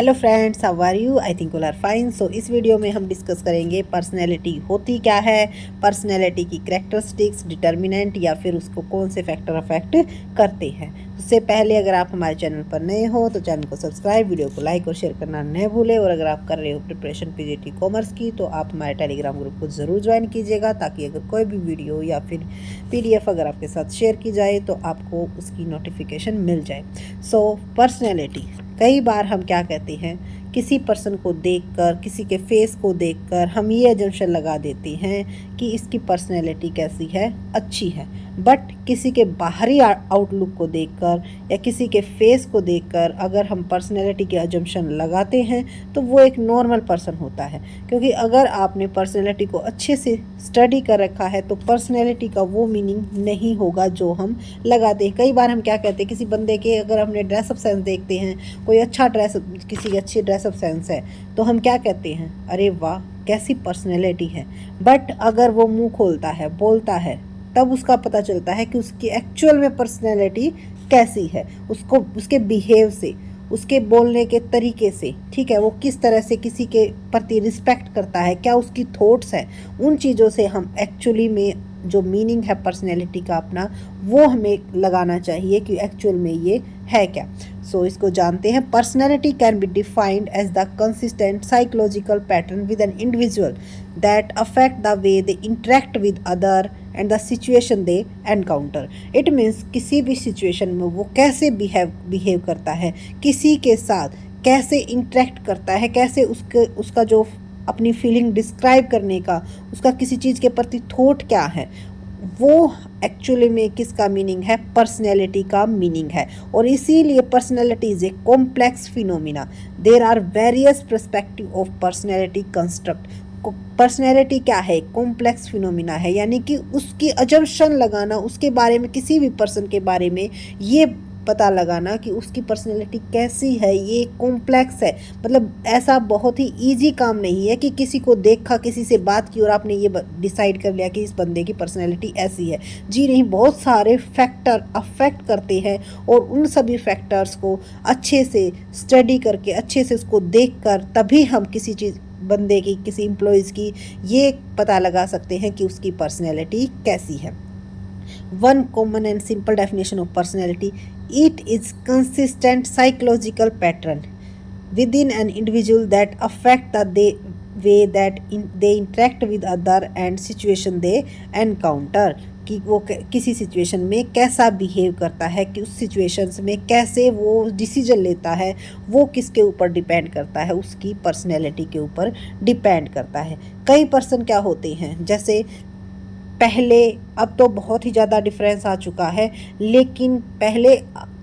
Hello friends, how are you? I think all are fine. So इस video में हम discuss करेंगे personality होती क्या है, पर्सनैलिटी की कैरेक्टरिस्टिक्स, डिटर्मिनेंट या फिर उसको कौन से फैक्टर अफेक्ट करते हैं। उससे पहले अगर आप हमारे चैनल पर नए हो तो चैनल को सब्सक्राइब, वीडियो को लाइक और शेयर करना न भूलें। और अगर आप कर रहे हो प्रिपरेशन पीजीटी कॉमर्स की तो आप हमारे टेलीग्राम ग्रुप को ज़रूर ज्वाइन कीजिएगा, ताकि अगर कोई भी वीडियो या फिर PDF अगर आपके साथ शेयर की जाए तो आपको उसकी नोटिफिकेशन मिल जाए। सो पर्सनैलिटी, कई बार हम क्या कहते हैं, किसी पर्सन को देखकर, किसी के फेस को देखकर हम ये अजम्पशन लगा देते हैं कि इसकी पर्सनैलिटी कैसी है, अच्छी है। बट किसी के बाहरी आउटलुक को देखकर या किसी के फेस को देखकर अगर हम पर्सनैलिटी के अजम्पशन लगाते हैं तो वो एक नॉर्मल पर्सन होता है। क्योंकि अगर आपने पर्सनैलिटी को अच्छे से स्टडी कर रखा है तो पर्सनैलिटी का वो मीनिंग नहीं होगा जो हम लगाते हैं। कई बार हम क्या कहते हैं, किसी बंदे के अगर हमने ड्रेसअप सेंस देखते हैं, कोई अच्छा किसी की अच्छी ड्रेसअप सेंस है तो हम क्या कहते हैं, अरे वाह कैसी पर्सनैलिटी है। बट अगर वो मुंह खोलता है, बोलता है, तब उसका पता चलता है कि उसकी एक्चुअल में पर्सनैलिटी कैसी है। उसको उसके बिहेव से, उसके बोलने के तरीके से, ठीक है, वो किस तरह से किसी के प्रति रिस्पेक्ट करता है, क्या उसकी थॉट्स है, उन चीज़ों से हम एक्चुअली में जो मीनिंग है पर्सनैलिटी का अपना, वो हमें लगाना चाहिए कि एक्चुअल में ये है क्या। सो इसको जानते हैं। Personality can be defined as the consistent psychological pattern with an individual that affect the way they interact with other and the situation they encounter. It means किसी भी सिचुएशन में वो कैसे बिहेव करता है, किसी के साथ कैसे इंटरेक्ट करता है, कैसे उसका जो अपनी फीलिंग डिस्क्राइब करने का, उसका किसी चीज़ के प्रति थॉट क्या है, वो एक्चुअली में किसका मीनिंग है, पर्सनैलिटी का मीनिंग है। और इसीलिए personality is a complex phenomena. There are various perspective of personality construct. Personality क्या है, कॉम्प्लेक्स फिनोमिना है, यानी कि उसकी अजम्पशन लगाना, उसके बारे में, किसी भी पर्सन के बारे में ये पता लगाना कि उसकी पर्सनैलिटी कैसी है, ये कॉम्प्लेक्स है। मतलब ऐसा बहुत ही इजी काम नहीं है कि किसी को देखा, किसी से बात की और आपने ये डिसाइड कर लिया कि इस बंदे की पर्सनैलिटी ऐसी है। जी नहीं, बहुत सारे फैक्टर अफेक्ट करते हैं और उन सभी फैक्टर्स को अच्छे से स्टडी करके, अच्छे से उसको देखकर तभी हम किसी चीज़, बंदे की, किसी एम्प्लॉयज़ की ये पता लगा सकते हैं कि उसकी पर्सनैलिटी कैसी है। One common and simple definition of personality: it is consistent psychological pattern within an individual that affect the way that they interact with other and situation they encounter। कि वो किसी सिचुएशन में कैसा बिहेव करता है, कि उस सिचुएशंस में कैसे वो डिसीजन लेता है, वो किसके ऊपर डिपेंड करता है, उसकी पर्सनैलिटी के ऊपर डिपेंड करता है। कई पर्सन क्या होते हैं, जैसे पहले, अब तो बहुत ही ज़्यादा डिफरेंस आ चुका है, लेकिन पहले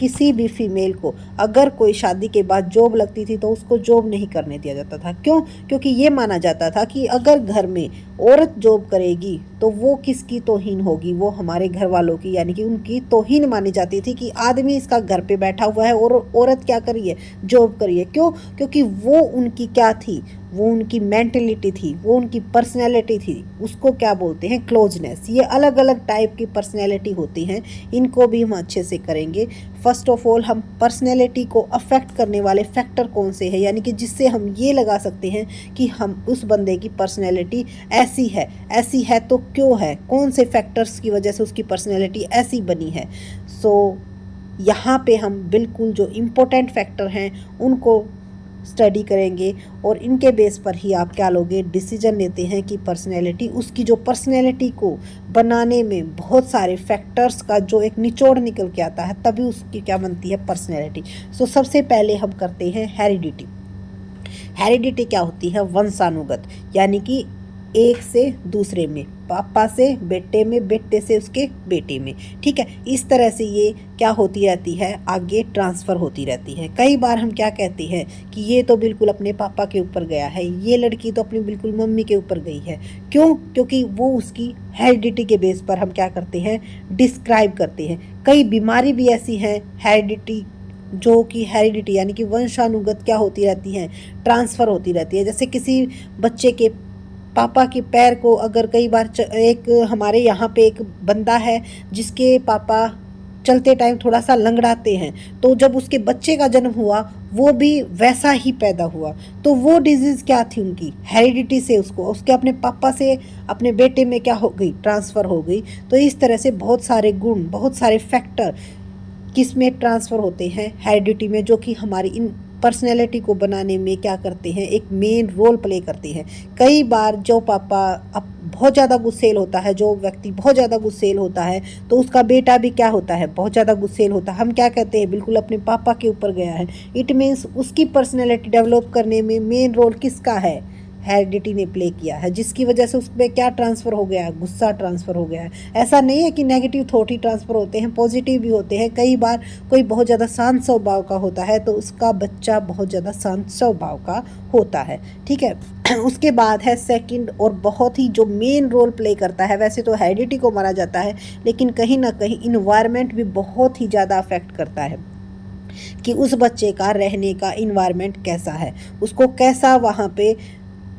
किसी भी फीमेल को अगर कोई शादी के बाद जॉब लगती थी तो उसको जॉब नहीं करने दिया जाता था। क्यों? क्योंकि ये माना जाता था कि अगर घर में औरत जॉब करेगी तो वो किसकी तौहीन होगी, वो हमारे घर वालों की, यानी कि उनकी तौहीन मानी जाती थी कि आदमी इसका घर पे बैठा हुआ है और औरत क्या करिए, जॉब करिए। क्यों? क्योंकि वो उनकी क्या थी, वो उनकी मेंटलिटी थी, वो उनकी पर्सनैलिटी थी। उसको क्या बोलते हैं, क्लोजनेस। ये अलग अलग टाइप की पर्सनैलिटी होती हैं, इनको भी हम अच्छे से करेंगे। फर्स्ट ऑफ ऑल, हम पर्सनैलिटी को अफेक्ट करने वाले फैक्टर कौन से हैं, यानी कि जिससे हम ये लगा सकते हैं कि हम उस बंदे की पर्सनैलिटी ऐसी है तो क्यों है, कौन से फैक्टर्स की वजह से उसकी पर्सनैलिटी ऐसी बनी है। सो यहाँ पे हम बिल्कुल जो इम्पोर्टेंट फैक्टर हैं उनको स्टडी करेंगे और इनके बेस पर ही आप क्या लोगे, डिसीजन लेते हैं कि पर्सनैलिटी, उसकी जो पर्सनैलिटी को बनाने में बहुत सारे फैक्टर्स का जो एक निचोड़ निकल के आता है, तभी उसकी क्या बनती है, पर्सनैलिटी। सो सबसे पहले हम करते हैं हेरिडिटी। हेरिडिटी क्या होती है, वंशानुगत, यानी कि एक से दूसरे में, पापा से बेटे में, बेटे से उसके बेटे में, ठीक है। इस तरह से ये क्या होती रहती है, आगे ट्रांसफ़र होती रहती है। कई बार हम क्या कहते हैं कि ये तो बिल्कुल अपने पापा के ऊपर गया है, ये लड़की तो अपनी बिल्कुल मम्मी के ऊपर गई है। क्यों? क्योंकि वो उसकी हेरिडिटी के बेस पर हम क्या करते हैं, डिस्क्राइब करते हैं। कई बीमारी भी ऐसी हैं हेरिडिटी, जो कि हेरिडिटी यानी कि वंशानुगत क्या होती रहती हैं, ट्रांसफ़र होती रहती है। जैसे किसी बच्चे के पापा के पैर को, अगर कई बार एक हमारे यहाँ पे एक बंदा है जिसके पापा चलते टाइम थोड़ा सा लंगड़ाते हैं, तो जब उसके बच्चे का जन्म हुआ वो भी वैसा ही पैदा हुआ। तो वो डिजीज़ क्या थी उनकी, हेरिडिटी से उसको उसके अपने पापा से अपने बेटे में क्या हो गई, ट्रांसफ़र हो गई। तो इस तरह से बहुत सारे गुण, बहुत सारे फैक्टर किस में ट्रांसफ़र होते हैं, हेरिडिटी में, जो कि हमारी इन पर्सनैलिटी को बनाने में क्या करते हैं, एक मेन रोल प्ले करते हैं। कई बार जो पापा अब बहुत ज़्यादा गुस्सेल होता है, जो व्यक्ति बहुत ज़्यादा गुस्सेल होता है, तो उसका बेटा भी क्या होता है, बहुत ज़्यादा गुस्सेल होता है। हम क्या कहते हैं, बिल्कुल अपने पापा के ऊपर गया है। इट मीन्स उसकी पर्सनैलिटी डेवलप करने में मेन रोल किसका है, हेरिडिटी ने प्ले किया है, जिसकी वजह से उसमें क्या ट्रांसफ़र हो गया है, गुस्सा ट्रांसफ़र हो गया है। ऐसा नहीं है कि नेगेटिव थॉट ही ट्रांसफ़र होते हैं, पॉजिटिव भी होते हैं। कई बार कोई बहुत ज़्यादा शांत स्वभाव का होता है तो उसका बच्चा बहुत ज़्यादा शांत स्वभाव का होता है, ठीक है। उसके बाद है सेकंड, और बहुत ही जो मेन रोल प्ले करता है, वैसे तो हेरिडिटी को माना जाता है, लेकिन कहीं ना कहीं इन्वायरमेंट भी बहुत ही ज़्यादा अफेक्ट करता है कि उस बच्चे का रहने का इन्वायरमेंट कैसा है, उसको कैसा वहाँ पे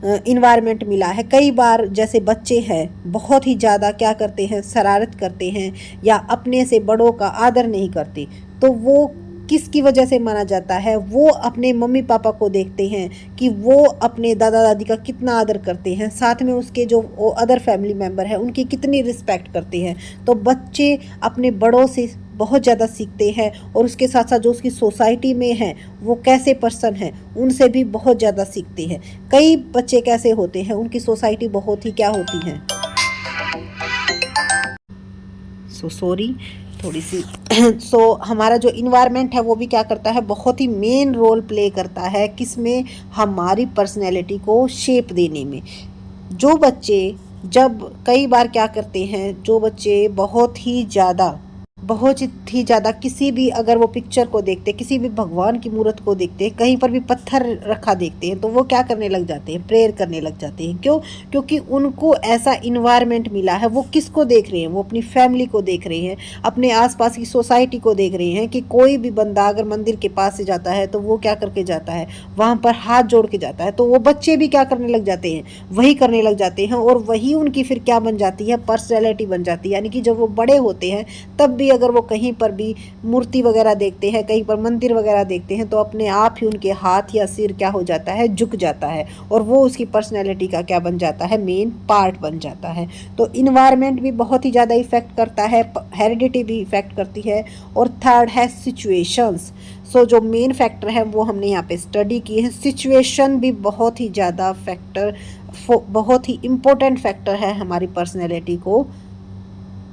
इन्वायरमेंट मिला है। कई बार जैसे बच्चे हैं बहुत ही ज़्यादा क्या करते हैं, शरारत करते हैं या अपने से बड़ों का आदर नहीं करते, तो वो किसकी वजह से माना जाता है, वो अपने मम्मी पापा को देखते हैं कि वो अपने दादा दादी का कितना आदर करते हैं, साथ में उसके जो अदर फैमिली मेम्बर हैं उनकी कितनी रिस्पेक्ट करते हैं। तो बच्चे अपने बड़ों से बहुत ज़्यादा सीखते हैं, और उसके साथ साथ जो उसकी सोसाइटी में है वो कैसे पर्सन है उनसे भी बहुत ज़्यादा सीखते हैं। कई बच्चे कैसे होते हैं, उनकी सोसाइटी बहुत ही क्या होती है, सॉरी थोड़ी सी हमारा जो इन्वायरमेंट है वो भी क्या करता है, बहुत ही मेन रोल प्ले करता है किसमें, हमारी पर्सनैलिटी को शेप देने में। जो बच्चे जब कई बार क्या करते हैं, जो बच्चे बहुत ही ज़्यादा किसी भी, अगर वो पिक्चर को देखते, किसी भी भगवान की मूर्त को देखते, कहीं पर भी पत्थर रखा देखते हैं, तो वो क्या करने लग जाते हैं, प्रेयर करने लग जाते हैं। क्यों? क्योंकि उनको ऐसा इन्वायरमेंट मिला है। वो किसको देख रहे हैं, वो अपनी फैमिली को देख रहे हैं, अपने आसपास की सोसाइटी को देख रहे हैं कि कोई भी बंदा अगर मंदिर के पास से जाता है तो वो क्या करके जाता है, वहाँ पर हाथ जोड़ के जाता है। तो वो बच्चे भी क्या करने लग जाते हैं, वही करने लग जाते हैं, और वही उनकी फिर क्या बन जाती है, पर्सनैलिटी बन जाती है। यानी कि जब वो बड़े होते हैं तब भी अगर वो कहीं पर भी मूर्ति वगैरह देखते हैं, कहीं पर मंदिर वगैरह देखते हैं, तो अपने आप ही उनके हाथ या सिर क्या हो जाता है, झुक जाता है, और वो उसकी पर्सनैलिटी का क्या बन जाता है, मेन पार्ट बन जाता है। तो इन्वायरमेंट भी बहुत ही ज़्यादा इफेक्ट करता है, हेरिडिटी भी इफेक्ट करती है, और थर्ड है सिचुएशंस। जो मेन फैक्टर है वो हमने यहाँ पे स्टडी किए हैं। सिचुएशन भी बहुत ही ज़्यादा फैक्टर, बहुत ही इम्पोर्टेंट फैक्टर है हमारी पर्सनैलिटी को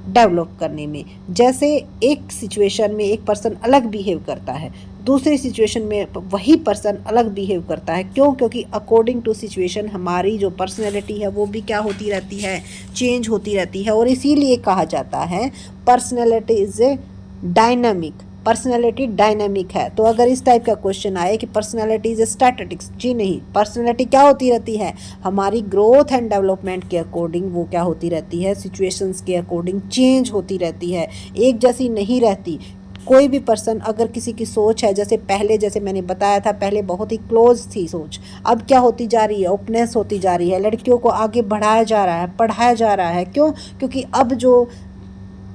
डेवलप करने में। जैसे एक सिचुएशन में एक पर्सन अलग बिहेव करता है, दूसरी सिचुएशन में वही पर्सन अलग बिहेव करता है। क्यों? क्योंकि अकॉर्डिंग टू सिचुएशन हमारी जो पर्सनैलिटी है वो भी क्या होती रहती है, चेंज होती रहती है। और इसीलिए कहा जाता है personality is a dynamic, personality dynamic है। तो अगर इस टाइप का क्वेश्चन आए कि पर्सनैलिटी इज स्टैटिस्टिक्स, जी नहीं, पर्सनैलिटी क्या होती रहती है, हमारी ग्रोथ एंड डेवलपमेंट के अकॉर्डिंग वो क्या होती रहती है, सिचुएशंस के अकॉर्डिंग चेंज होती रहती है, एक जैसी नहीं रहती। कोई भी पर्सन अगर किसी की सोच है, जैसे पहले, जैसे मैंने बताया था, पहले बहुत ही क्लोज थी सोच, अब क्या होती जा रही है, ओपनेस होती जा रही है, लड़कियों को आगे बढ़ाया जा रहा है, पढ़ाया जा रहा है। क्यों? क्योंकि अब जो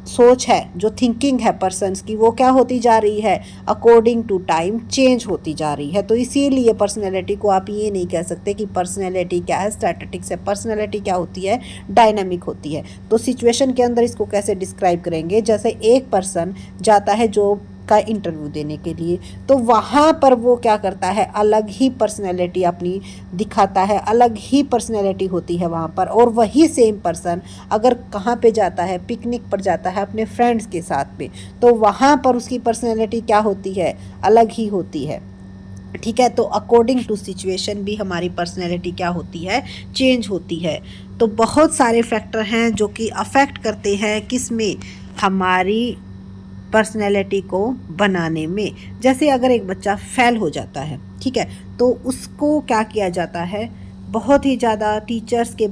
सोच है, जो थिंकिंग है पर्सन्स की, वो क्या होती जा रही है, अकॉर्डिंग टू टाइम चेंज होती जा रही है। तो इसीलिए पर्सनैलिटी को आप ये नहीं कह सकते कि पर्सनैलिटी क्या है, स्टैटिस्टिक्स है। पर्सनैलिटी क्या होती है, डायनामिक होती है। तो सिचुएशन के अंदर इसको कैसे डिस्क्राइब करेंगे, जैसे एक पर्सन जाता है जॉब का इंटरव्यू देने के लिए, तो वहाँ पर वो क्या करता है, अलग ही पर्सनैलिटी अपनी दिखाता है, अलग ही पर्सनैलिटी होती है वहाँ पर। और वही सेम पर्सन अगर कहाँ पे जाता है, पिकनिक पर जाता है अपने फ्रेंड्स के साथ में, तो वहाँ पर उसकी पर्सनैलिटी क्या होती है, अलग ही होती है। ठीक है। तो अकॉर्डिंग टू सिचुएशन भी हमारी पर्सनैलिटी क्या होती है, चेंज होती है। तो बहुत सारे फैक्टर हैं जो कि अफेक्ट करते हैं किस में, हमारी पर्सनैलिटी को बनाने में। जैसे अगर एक बच्चा फेल हो जाता है, ठीक है, तो उसको क्या किया जाता है, बहुत ही ज़्यादा टीचर्स के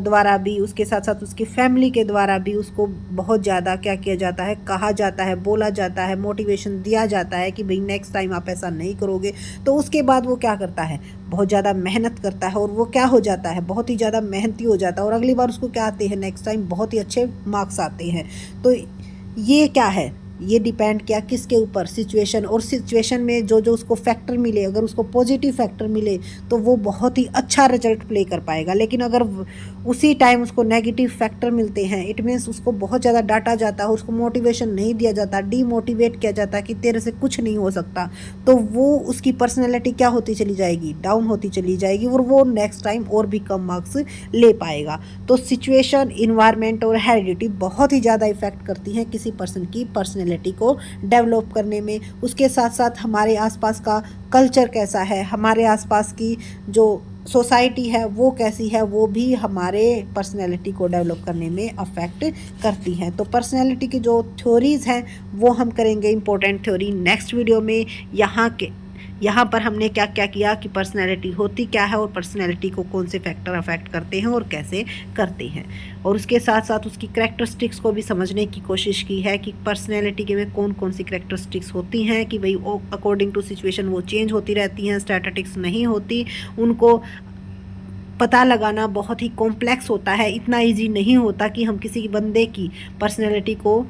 द्वारा भी, उसके साथ साथ उसकी फैमिली के द्वारा भी उसको बहुत ज़्यादा क्या किया जाता है, कहा जाता है, बोला जाता है, मोटिवेशन दिया जाता है कि भाई नेक्स्ट टाइम आप ऐसा नहीं करोगे। तो उसके बाद वो क्या करता है, बहुत ज़्यादा मेहनत करता है, और वो क्या हो जाता है, बहुत ही ज़्यादा मेहनती हो जाता है, और अगली बार उसको क्या आते हैं, नेक्स्ट टाइम बहुत ही अच्छे मार्क्स आते हैं। तो ये क्या है, ये डिपेंड किया किसके ऊपर, सिचुएशन, और सिचुएशन में जो जो उसको फैक्टर मिले, अगर उसको पॉजिटिव फैक्टर मिले तो वो बहुत ही अच्छा रिजल्ट प्ले कर पाएगा। लेकिन अगर उसी टाइम उसको नेगेटिव फैक्टर मिलते हैं, इट मीन्स उसको बहुत ज़्यादा डांटा जाता है, उसको मोटिवेशन नहीं दिया जाता, डीमोटिवेट किया जाता कि तेरे से कुछ नहीं हो सकता, तो वो उसकी पर्सनैलिटी क्या होती चली जाएगी, डाउन होती चली जाएगी, और वो नेक्स्ट टाइम और भी कम मार्क्स ले पाएगा। तो सिचुएशन, इन्वायरमेंट और हेरिडिटी बहुत ही ज़्यादा इफेक्ट करती हैं किसी पर्सन की पर्सनैलिटी को डेवलप करने में। उसके साथ साथ हमारे आसपास का कल्चर कैसा है, हमारे आसपास की जो सोसाइटी है वो कैसी है, वो भी हमारे पर्सनैलिटी को डेवलप करने में अफेक्ट करती हैं। तो पर्सनैलिटी की जो थ्योरीज़ हैं वो हम करेंगे इंपॉर्टेंट थ्योरी नेक्स्ट वीडियो में। यहाँ पर हमने क्या क्या किया कि पर्सनैलिटी होती क्या है और पर्सनैलिटी को कौन से फैक्टर अफेक्ट करते हैं और कैसे करते हैं, और उसके साथ साथ उसकी करैक्टरिस्टिक्स को भी समझने की कोशिश की है कि पर्सनैलिटी के में कौन कौन सी करैक्टरिस्टिक्स होती हैं कि भाई अकॉर्डिंग टू सिचुएशन वो चेंज होती रहती हैं, स्टैटिस्टिक्स नहीं होती। उनको पता लगाना बहुत ही कॉम्प्लेक्स होता है, इतना इजी नहीं होता कि हम किसी बंदे की पर्सनैलिटी को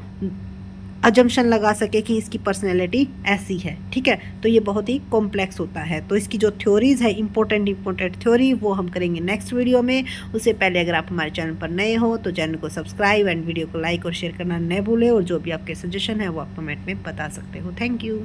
अजम्पशन लगा सके कि इसकी पर्सनैलिटी ऐसी है, ठीक है। तो ये बहुत ही कॉम्प्लेक्स होता है। तो इसकी जो थ्योरीज़ है इंपॉर्टेंट थ्योरी वो हम करेंगे नेक्स्ट वीडियो में। उससे पहले अगर आप हमारे चैनल पर नए हो तो चैनल को सब्सक्राइब एंड वीडियो को लाइक और शेयर करना न भूलें, और जो भी आपके सजेशन है वो आप कमेंट में बता सकते हो। Thank you.